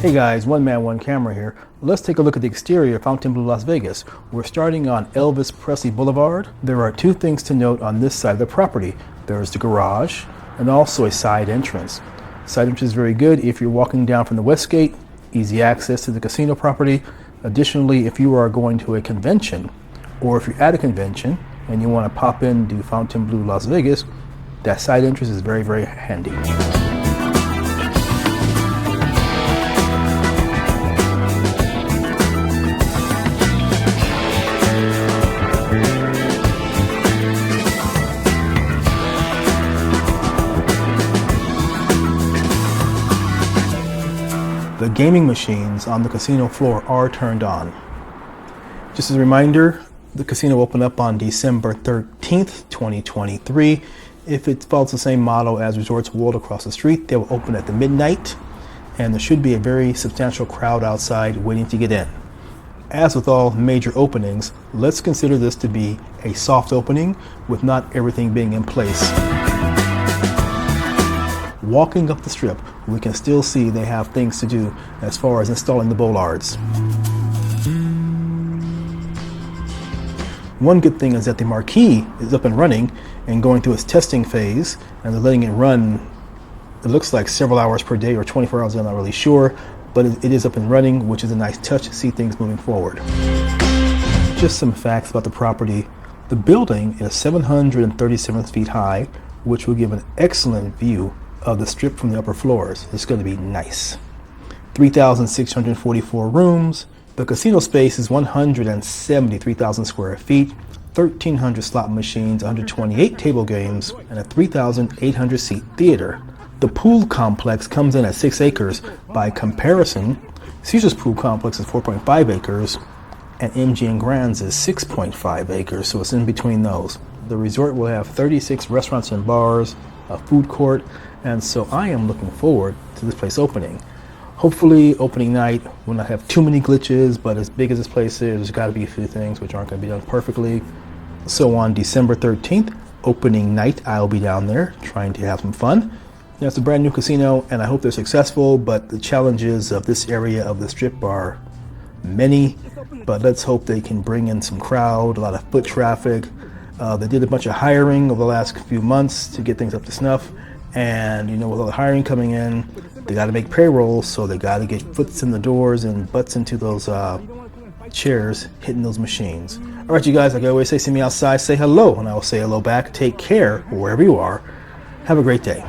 Hey guys, one man, one camera here. Let's take a look at the exterior of Fontainebleau Las Vegas. We're starting on Elvis Presley Boulevard. There are two things to note on this side of the property. There's the garage and also a side entrance. Side entrance is very good if you're walking down from the west gate, easy access to the casino property. Additionally, if you are going to a convention or if you're at a convention and you want to pop in to Fontainebleau Las Vegas, that side entrance is very, very handy. The gaming machines on the casino floor are turned on. Just as a reminder, the casino will open up on December 13th, 2023. If it follows the same model as Resorts World across the street, they will open at the midnight, and there should be a very substantial crowd outside waiting to get in. As with all major openings, let's consider this to be a soft opening with not everything being in place. Walking up the strip, we can still see they have things to do as far as installing the bollards. One good thing is that the Marquee is up and running and going through its testing phase, and they're letting it run, it looks like several hours per day or 24 hours, I'm not really sure, but it is up and running, which is a nice touch to see things moving forward. Just some facts about the property. The building is 737 feet high, which will give an excellent view of the strip from the upper floors. It's going to be nice. 3,644 rooms. The casino space is 173,000 square feet, 1,300 slot machines, 128 table games, and a 3,800 seat theater. The pool complex comes in at 6 acres. By comparison, Caesars Pool Complex is 4.5 acres, and MGM Grand's is 6.5 acres, so it's in between those. The resort will have 36 restaurants and bars, a food court, and so I am looking forward to this place opening. Hopefully opening night will not have too many glitches, but as big as this place is, there's got to be a few things which aren't going to be done perfectly. So on December 13th, opening night, I'll be down there trying to have some fun. It's a brand new casino, and I hope they're successful, but the challenges of this area of the strip are many, but let's hope they can bring in some crowd, a lot of foot traffic. They did a bunch of hiring over the last few months to get things up to snuff, and with all the hiring coming in, they got to make payroll, so they got to get foots in the doors and butts into those chairs, hitting those machines. All right, you guys, like I always say, see me outside, say hello, and I will say hello back. Take care wherever you are. Have a great day.